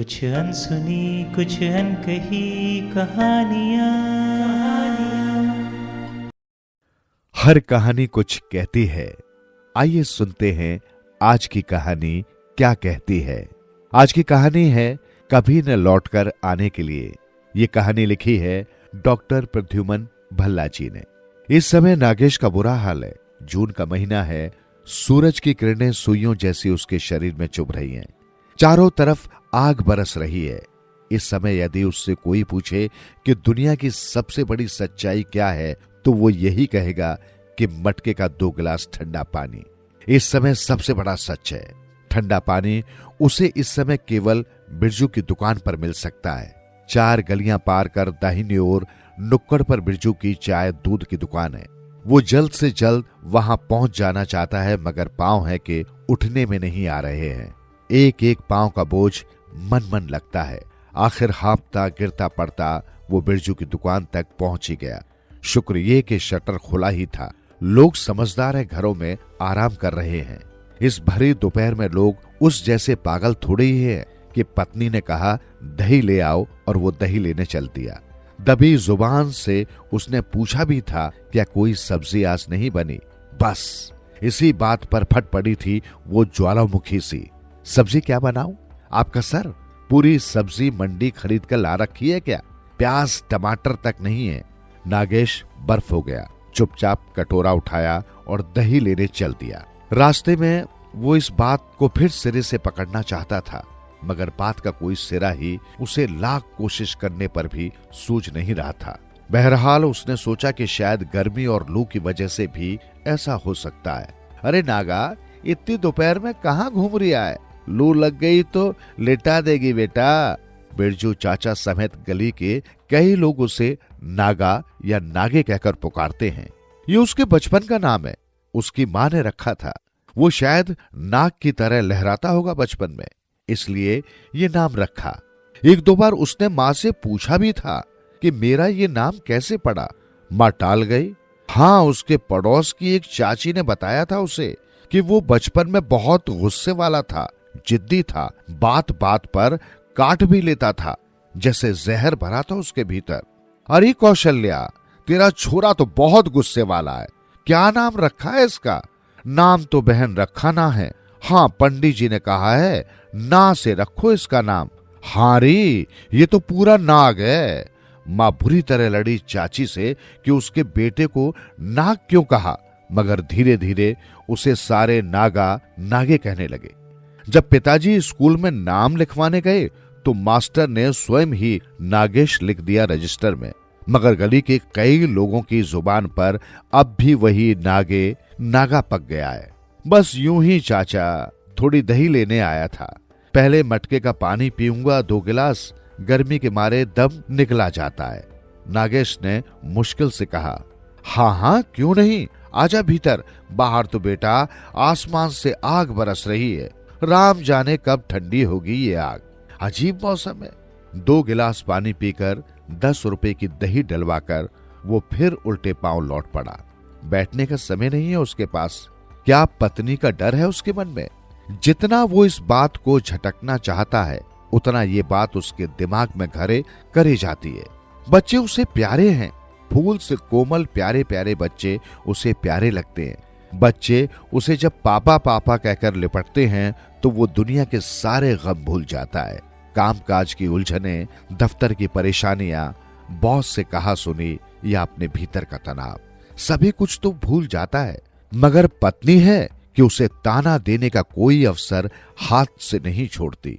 कुछ अनसुनी कुछ अनकही कहानियाँ। हर कहानी कुछ कहती है। आइए सुनते हैं आज की कहानी क्या कहती है। आज की कहानी है कभी न लौटकर आने के लिए। ये कहानी लिखी है डॉक्टर प्रद्युमन भल्ला जी ने। इस समय नागेश का बुरा हाल है। जून का महीना है। सूरज की किरणें सुइयों जैसी उसके शरीर में चुभ रही हैं। चारों तरफ आग बरस रही है। इस समय यदि उससे कोई पूछे कि दुनिया की सबसे बड़ी सच्चाई क्या है, तो वो यही कहेगा कि मटके का 2 गिलास ठंडा पानी इस समय सबसे बड़ा सच है। ठंडा पानी उसे इस समय केवल बिरजू की दुकान पर मिल सकता है। 4 गलियां पार कर दाहिनी ओर नुक्कड़ पर बिरजू की चाय दूध की दुकान है। वो जल्द से जल्द वहां पहुंच जाना चाहता है, मगर पांव है कि उठने में नहीं आ रहे हैं। एक एक पांव का बोझ मन मन लगता है। आखिर हाँफता गिरता पड़ता वो बिरजू की दुकान तक पहुंच ही गया। शुक्र ये कि शटर खुला ही था। लोग समझदार है, घरों में आराम कर रहे हैं। इस भरी दोपहर में लोग उस जैसे पागल थोड़े ही है कि पत्नी ने कहा दही ले आओ और वो दही लेने चल दिया। दबी जुबान से उसने पूछा भी था क्या कोई सब्जी आज नहीं बनी। बस इसी बात पर फट पड़ी थी वो ज्वालामुखी सी। सब्जी क्या बनाऊं? आपका सर, पूरी सब्जी मंडी खरीद कर ला रखी है क्या? प्याज टमाटर तक नहीं है। नागेश बर्फ हो गया। चुपचाप कटोरा उठाया और दही लेने चल दिया। रास्ते में वो इस बात को फिर सिरे से पकड़ना चाहता था, मगर बात का कोई सिरा ही उसे लाख कोशिश करने पर भी सूझ नहीं रहा था। बहरहाल उसने सोचा कि शायद गर्मी और लू की वजह से भी ऐसा हो सकता है। अरे नागा, इतनी दोपहर में कहाँ घूम रिया है? लू लग गई तो लेटा देगी बेटा। बिरजू चाचा समेत गली के कई लोग उसे नागा या नागे कहकर पुकारते हैं। ये उसके बचपन का नाम है। उसकी माँ ने रखा था। वो शायद नाग की तरह लहराता होगा बचपन में, इसलिए ये नाम रखा। 1-2 बार उसने माँ से पूछा भी था कि मेरा ये नाम कैसे पड़ा। माँ टाल गई। हाँ, उसके पड़ोस की एक चाची ने बताया था उसे कि वो बचपन में बहुत गुस्से वाला था, जिद्दी था, बात बात पर काट भी लेता था, जैसे जहर भरा था उसके भीतर। अरे कौशल्या, तेरा छोरा तो बहुत गुस्से वाला है। क्या नाम रखा है इसका? नाम तो बहन रखा ना है। हाँ, पंडित जी ने कहा है ना से रखो इसका नाम। हाँ रे, ये तो पूरा नाग है। माँ बुरी तरह लड़ी चाची से कि उसके बेटे को नाग क्यों कहा, मगर धीरे धीरे उसे सारे नागा नागे कहने लगे। जब पिताजी स्कूल में नाम लिखवाने गए तो मास्टर ने स्वयं ही नागेश लिख दिया रजिस्टर में, मगर गली के कई लोगों की जुबान पर अब भी वही नागे नागा पक गया है। बस यूं ही चाचा थोड़ी दही लेने आया था। पहले मटके का पानी पीऊंगा 2 गिलास, गर्मी के मारे दम निकला जाता है। नागेश ने मुश्किल से कहा। हाँ हाँ, क्यों नहीं, आजा भीतर। बाहर तो बेटा आसमान से आग बरस रही है। राम जाने कब ठंडी होगी ये आग। अजीब मौसम है। 2 गिलास पानी पीकर 10 रुपए की दही डलवाकर वो फिर उल्टे पांव लौट पड़ा। बैठने का समय नहीं है उसके पास। क्या पत्नी का डर है उसके मन में? जितना वो इस बात को झटकना चाहता है, उतना ये बात उसके दिमाग में घरे करी जाती है। बच्चे उसे प्यारे हैं। फूल से कोमल प्यारे प्यारे बच्चे उसे प्यारे लगते हैं। बच्चे उसे जब पापा पापा कहकर लिपटते हैं तो वो दुनिया के सारे गम भूल जाता है। कामकाज की उलझनें, दफ्तर की परेशानियां, बॉस से कहा सुनी या अपने भीतर का तनाव, सभी कुछ तो भूल जाता है। मगर पत्नी है कि उसे ताना देने का कोई अवसर हाथ से नहीं छोड़ती।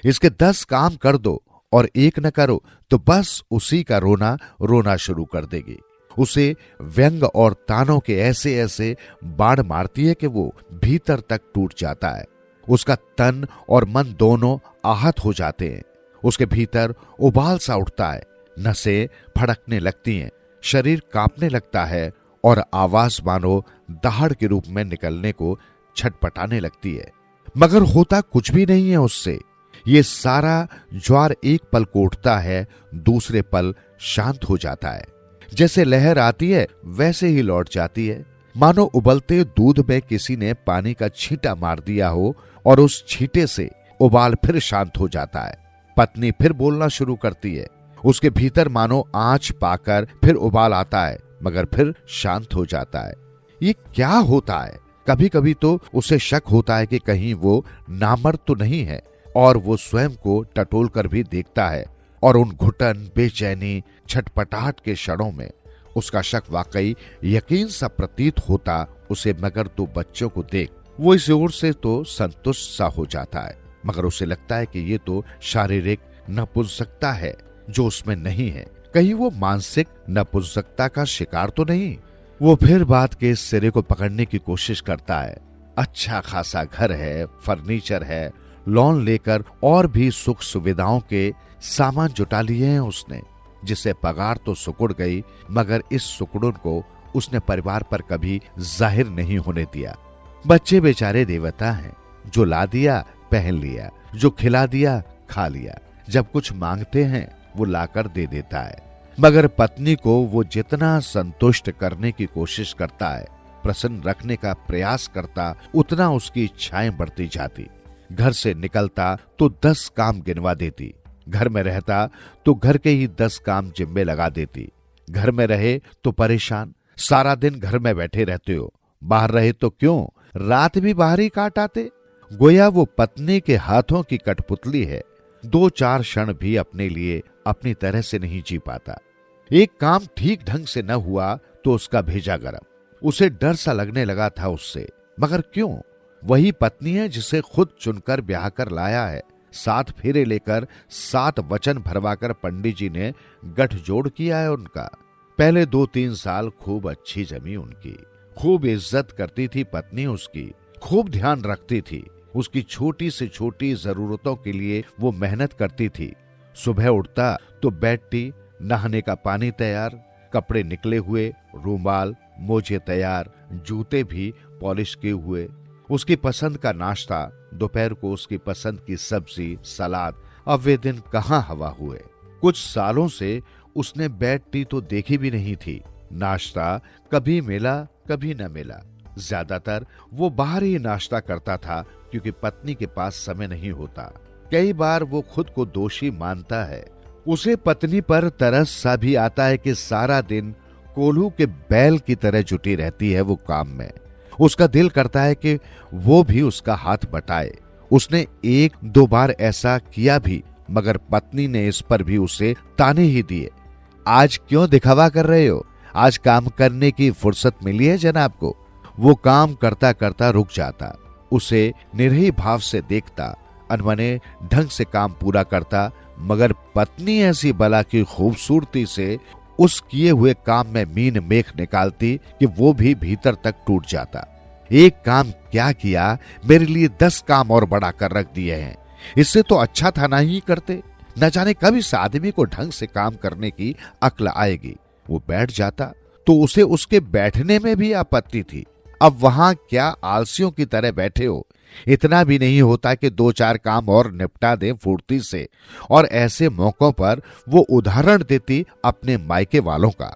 इसके 10 काम कर दो और एक न करो तो बस उसी का रोना रोना शुरू कर देगी। उसे व्यंग और तानों के ऐसे ऐसे बाढ़ मारती है कि वो भीतर तक टूट जाता है। उसका तन और मन दोनों आहत हो जाते हैं। उसके भीतर उबाल सा उठता है। नसें फड़कने लगती हैं, शरीर कांपने लगता है और आवाज मानो दहाड़ के रूप में निकलने को छटपटाने लगती है। मगर होता कुछ भी नहीं है उससे। ये सारा ज्वार एक पल को उठता है, दूसरे पल शांत हो जाता है। जैसे लहर आती है वैसे ही लौट जाती है। मानो उबलते दूध में किसी ने पानी का छींटा मार दिया हो और उस छींटे से उबाल फिर शांत हो जाता है। पत्नी फिर बोलना शुरू करती है। उसके भीतर मानो आंच पाकर फिर उबाल आता है, मगर फिर शांत हो जाता है। ये क्या होता है? कभी कभी तो उसे शक होता है कि कहीं वो नामर्द तो नहीं है, और वो स्वयं को टटोल कर भी देखता है, और उन घुटन, बेचैनी, छटपटाहट के क्षणों में उसका शक वाकई यकीन सा प्रतीत होता उसे। मगर दो बच्चों को देख वो इस ओर से तो संतुष्ट सा हो जाता है, मगर उसे लगता है कि ये तो शारीरिक नपुंसकता है जो उसमें नहीं है। कहीं वो मानसिक नपुंसकता का शिकार तो नहीं? वो फिर बात के सिरे को पकड़ने की कोशिश करता है। अच्छा खासा घर है, फर्नीचर है, लोन लेकर और भी सुख सुविधाओं के सामान जुटा लिए हैं उसने, जिससे पगार तो सुकुड़ गई, मगर इस सुकुड़न को उसने परिवार पर कभी जाहिर नहीं होने दिया। बच्चे बेचारे देवता हैं, जो ला दिया पहन लिया, जो खिला दिया खा लिया, जब कुछ मांगते हैं वो लाकर दे देता है। मगर पत्नी को वो जितना संतुष्ट करने की कोशिश करता है, प्रसन्न रखने का प्रयास करता, उतना उसकी इच्छाएं बढ़ती जाती। घर से निकलता तो 10 काम गिनवा देती, घर में रहता तो घर के ही 10 काम जिम्मे लगा देती। घर में रहे तो परेशान, सारा दिन घर में बैठे रहते हो, बाहर रहे तो क्यों, रात भी बाहर ही काट आते। गोया वो पत्नी के हाथों की कठपुतली है, 2-4 क्षण भी अपने लिए अपनी तरह से नहीं जी पाता। एक काम ठीक ढंग से न हुआ तो उसका भेजा गरम। उसे डर सा लगने लगा था उससे, मगर क्यों? वही पत्नी है जिसे खुद चुनकर ब्याह कर लाया है। 7 फेरे लेकर 7 वचन भरवाकर पंडित जी ने गठजोड़ किया है उनका। पहले 2-3 साल खूब अच्छी जमी उनकी, खूब इज्जत करती थी पत्नी उसकी, खूब ध्यान रखती थी। उसकी छोटी से छोटी जरूरतों के लिए वो मेहनत करती थी। सुबह उठता तो बैठती, नहाने का पानी तैयार, कपड़े निकले हुए, रूमाल मोजे तैयार, जूते भी पॉलिश किए हुए, उसकी पसंद का नाश्ता, दोपहर को उसकी पसंद की सब्जी, सलाद। अब वे दिन कहाँ हवा हुए। कुछ सालों से उसने बेड टी तो देखी भी नहीं थी। नाश्ता कभी मिला कभी न मिला। ज्यादातर वो बाहर ही नाश्ता करता था, क्योंकि पत्नी के पास समय नहीं होता। कई बार वो खुद को दोषी मानता है। उसे पत्नी पर तरस सा भी आता है कि सारा दिन कोल्हू के बैल की तरह जुटी रहती है वो काम में। उसका दिल करता है कि वो भी उसका हाथ बटाए। उसने 1-2 बार ऐसा किया भी, मगर पत्नी ने इस पर भी उसे ताने ही दिए। आज क्यों दिखावा कर रहे हो? आज काम करने की फुर्सत मिली है जनाब को। वो काम करता करता रुक जाता, उसे निर्ही भाव से देखता, अनमने ढंग से काम पूरा करता, मगर पत्नी ऐसी बला की खूबसूरती से उस किए हुए काम में मीन मेख निकालती कि वो भी भीतर तक टूट जाता। एक काम क्या किया, मेरे लिए 10 काम और बढ़ा कर रख दिए हैं। इससे तो अच्छा था ना ही करते। न जाने कब इस आदमी को ढंग से काम करने की अक्ल आएगी। वो बैठ जाता तो उसे उसके बैठने में भी आपत्ति थी। अब वहां क्या आलसियों की तरह बैठे हो? इतना भी नहीं होता कि 2-4 काम और निपटा दें फुर्ती से। और ऐसे मौकों पर वो उदाहरण देती अपने मायके वालों का।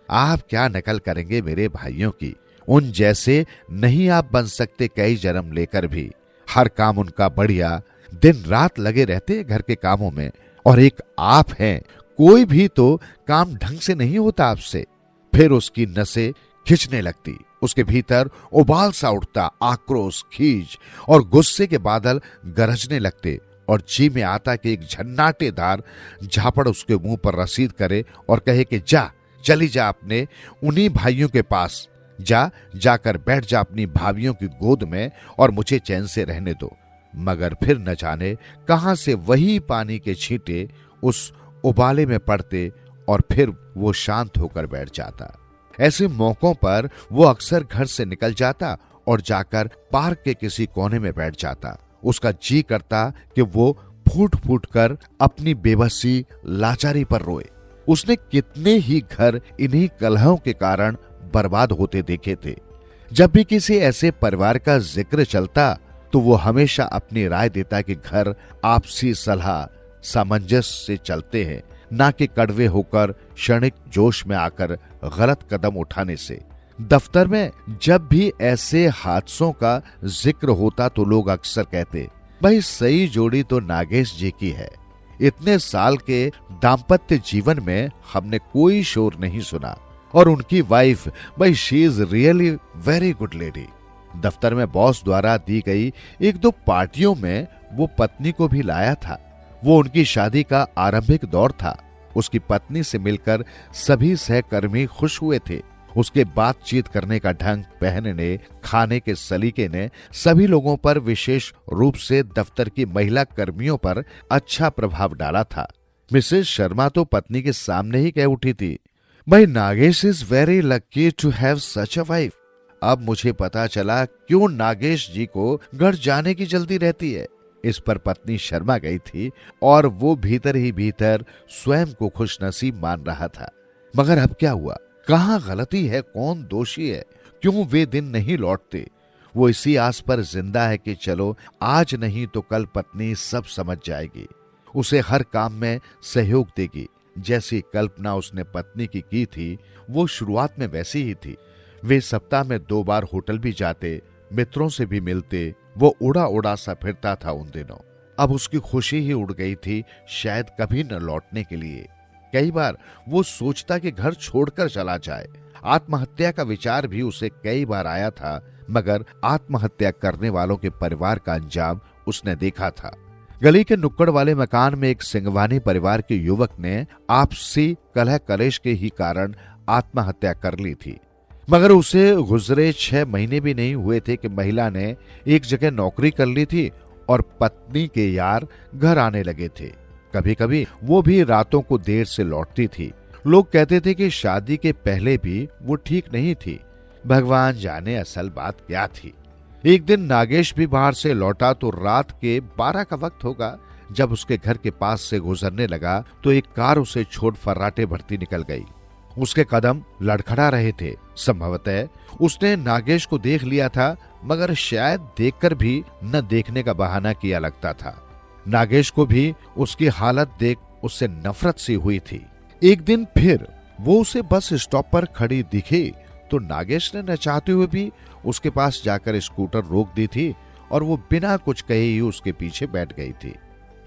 आप क्या नकल करेंगे मेरे भाइयों की? उन जैसे नहीं आप बन सकते कई जन्म लेकर भी। हर काम उनका बढ़िया, दिन रात लगे रहते घर के कामों में, और एक आप हैं, कोई भी तो काम ढंग से नहीं होता आपसे। फिर उसकी नसें खिंचने लगती, उसके भीतर उबाल सा उठता, आक्रोश, खीज और गुस्से के बादल गरजने लगते, और जी में आता कि एक झन्नाटेदार झापड़ उसके मुंह पर रसीद करे और कहे कि जा, चली जा अपने उन्हीं भाइयों के पास, जाकर बैठ जा अपनी भाभियों की गोद में और मुझे चैन से रहने दो। मगर फिर न जाने कहां से वही पानी के छींटे उस उबाले में पड़ते, और फिर वो शांत होकर बैठ जाता। ऐसे मौकों पर वो अक्सर घर से निकल जाता और जाकर पार्क के किसी कोने में बैठ जाता। उसका जी करता कि वो फूट फूट कर अपनी बेबसी, लाचारी पर रोए। उसने कितने ही घर इन्हीं कलहों के कारण बर्बाद होते देखे थे। जब भी किसी ऐसे परिवार का जिक्र चलता तो वो हमेशा अपनी राय देता कि घर आपसी सलाह सामंजस्य से चलते हैं, ना कि कड़वे होकर क्षणिक जोश में आकर गलत कदम उठाने से। दफ्तर में जब भी ऐसे हादसों का जिक्र होता तो लोग अक्सर कहते, भाई सही जोड़ी तो नागेश जी की है। इतने साल के दाम्पत्य जीवन में हमने कोई शोर नहीं सुना। और उनकी वाइफ, भाई she is really very good lady. दफ्तर में बॉस द्वारा दी गई एक दो पार्टियों में वो पत्नी को भी लाया था। वो उनकी शादी का आरंभिक दौर था। उसकी पत्नी से मिलकर सभी सहकर्मी खुश हुए थे। उसके बातचीत करने का ढंग, पहनने, खाने के सलीके ने सभी लोगों पर, विशेष रूप से दफ्तर की महिला कर्मियों पर अच्छा प्रभाव डाला था। मिसेस शर्मा तो पत्नी के सामने ही कह उठी थी, भाई Nagesh is very lucky to have such a wife. अब मुझे पता चला क्यों नागेश जी को घर जाने की जल्दी रहती है। इस पर पत्नी शर्मा गई थी और वो भीतर ही भीतर स्वयं को खुशनसीब मान रहा था। मगर अब क्या हुआ? कहाँ गलती है? कौन दोषी है? क्यों वे दिन नहीं लौटते? वो इसी आस पर जिंदा है कि चलो आज नहीं तो कल पत्नी सब समझ जाएगी, उसे हर काम में सहयोग देगी। जैसी कल्पना उसने पत्नी की थी वो शुरुआत में वैसी ही थी। वे सप्ताह में 2 बार होटल भी जाते, मित्रों से भी मिलते। वो उड़ा उड़ा सा फिरता था उन दिनों। अब उसकी खुशी ही उड़ गई थी, शायद कभी न लौटने के लिए। कई बार वो सोचता कि घर छोड़कर चला जाए। आत्महत्या का विचार भी उसे कई बार आया था, मगर आत्महत्या करने वालों के परिवार का अंजाम उसने देखा था। गली के नुक्कड़ वाले मकान में एक सिंगवानी परिवार के युवक ने आपसी कलह कलेश के ही कारण आत्महत्या कर ली थी। मगर उसे गुजरे 6 महीने भी नहीं हुए थे कि महिला ने एक जगह नौकरी कर ली थी और पत्नी के यार घर आने लगे थे। कभी कभी वो भी रातों को देर से लौटती थी। लोग कहते थे कि शादी के पहले भी वो ठीक नहीं थी। भगवान जाने असल बात क्या थी। एक दिन नागेश भी बाहर से लौटा तो रात के 12 का वक्त होगा। जब उसके घर के पास से गुजरने लगा तो एक कार उसे छोड़ फर्राटे भरती निकल गई। उसके कदम लड़खड़ा रहे थे। संभवतः उसने नागेश को देख लिया था, मगर शायद देखकर भी न देखने का बहाना किया लगता था। नागेश को भी उसकी हालत देख उससे नफरत सी हुई थी। एक दिन फिर वो उसे बस स्टॉप पर खड़ी दिखी तो नागेश ने न चाहते हुए भी उसके पास जाकर स्कूटर रोक दी थी और वो बिना कुछ कहे ही उसके पीछे बैठ गई थी।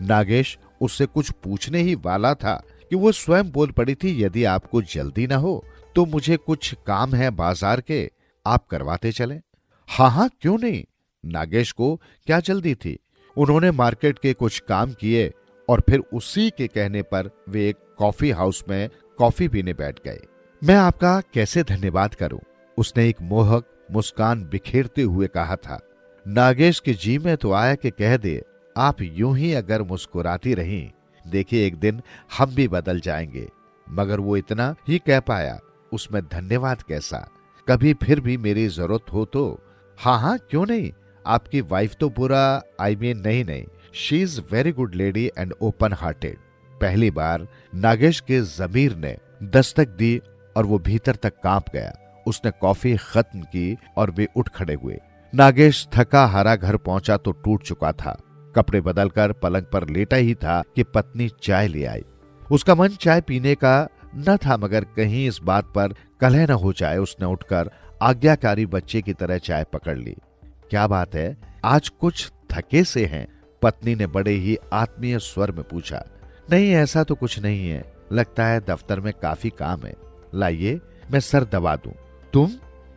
नागेश उससे कुछ पूछने ही वाला था कि वो स्वयं बोल पड़ी थी, यदि आपको जल्दी ना हो तो मुझे कुछ काम है बाजार के, आप करवाते चलें। हाँ हाँ क्यों नहीं। नागेश को क्या जल्दी थी। उन्होंने मार्केट के कुछ काम किए और फिर उसी के कहने पर वे एक कॉफी हाउस में कॉफी पीने बैठ गए। मैं आपका कैसे धन्यवाद करूं, उसने एक मोहक मुस्कान बिखेरते हुए कहा था। नागेश के जी में तो आया कि कह दे, आप यूं ही अगर मुस्कुराती रहीं, देखिए एक दिन हम भी बदल जाएंगे। मगर वो इतना ही कह पाया, उसमें धन्यवाद कैसा, कभी फिर भी मेरी जरूरत हो तो। हाँ हाँ क्यों नहीं, आपकी वाइफ तो बुरा नहीं, she is very good lady and open hearted. पहली बार नागेश के जमीर ने दस्तक दी और वो भीतर तक कांप गया। उसने कॉफी खत्म की और वे उठ खड़े हुए। नागेश थका हारा घर पहुंचा तो टूट चुका था। कपड़े बदलकर पलंग पर लेटा ही था कि पत्नी चाय ले आई। उसका मन चाय पीने का न था, मगर कहीं इस बात पर कलह न हो जाए, उसने उठकर आज्ञाकारी बच्चे की तरह चाय पकड़ ली। क्या बात है, आज कुछ थके से हैं? पत्नी ने बड़े ही आत्मीय स्वर में पूछा। नहीं ऐसा तो कुछ नहीं है, लगता है दफ्तर में काफी काम है। लाइए मैं सर दबा दूं।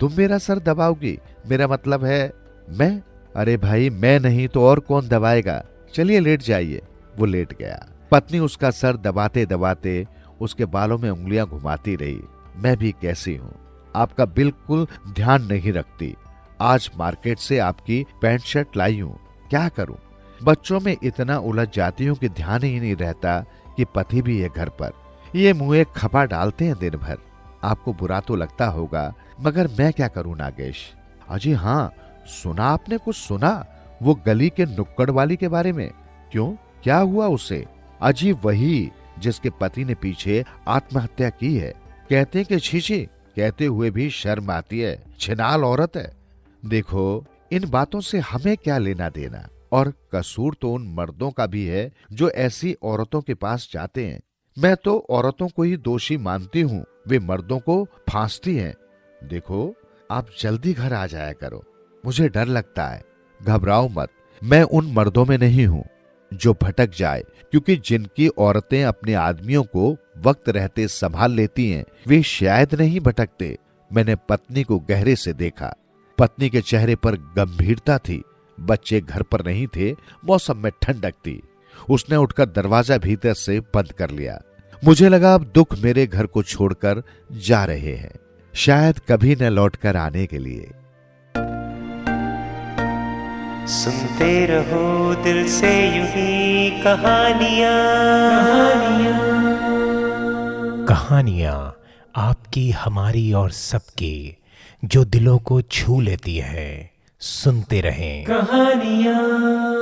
तुम मेरा सर दबाओगी? मेरा मतलब है मैं? अरे भाई मैं नहीं तो और कौन दबाएगा, चलिए लेट जाइए। वो लेट गया। पत्नी उसका सर दबाते दबाते उसके बालों में उंगलियां घुमाती रही। मैं भी कैसी हूँ, आपका बिल्कुल ध्यान नहीं रखती। आज मार्केट से आपकी पैंट शर्ट लाई हूँ, क्या करूं? बच्चों में इतना उलझ जाती हूँ कि ध्यान ही नहीं रहता कि पति भी है घर पर। ये मुंह खपा डालते हैं दिन भर। आपको बुरा तो लगता होगा, मगर मैं क्या करूं नागेश। अजी हाँ, सुना आपने? कुछ सुना वो गली के नुक्कड़ वाली के बारे में? क्यों, क्या हुआ उसे? अजी वही जिसके पति ने पीछे आत्महत्या की है। कहते कि छीछी, कहते हुए भी शर्म आती है, छिनाल औरत है। देखो इन बातों से हमें क्या लेना देना, और कसूर तो उन मर्दों का भी है जो ऐसी औरतों के पास जाते हैं। मैं तो औरतों को ही दोषी मानती हूँ, वे मर्दों को फांसती हैं। देखो आप जल्दी घर आ जाया करो, मुझे डर लगता है। घबराओ मत, मैं उन मर्दों में नहीं हूँ। जो भटक जाए, क्योंकि जिनकी औरतें अपने आदमियों को वक्त रहते संभाल लेती हैं, वे शायद नहीं भटकते। मैंने पत्नी को गहरे से देखा। पत्नी के चेहरे पर गंभीरता थी। बच्चे घर पर नहीं थे, मौसम में ठंडक थी। उसने उठकर दरवाजा भीतर से बंद कर लिया। मुझे लगा अब दुख मेरे घर को छोड़कर जा रहे हैं, शायद कभी न लौटकर आने के लिए। सुनते रहो दिल से यूं ही कहानियां। कहानियां आपकी, हमारी और सबकी, जो दिलों को छू लेती है। सुनते रहें कहानियां।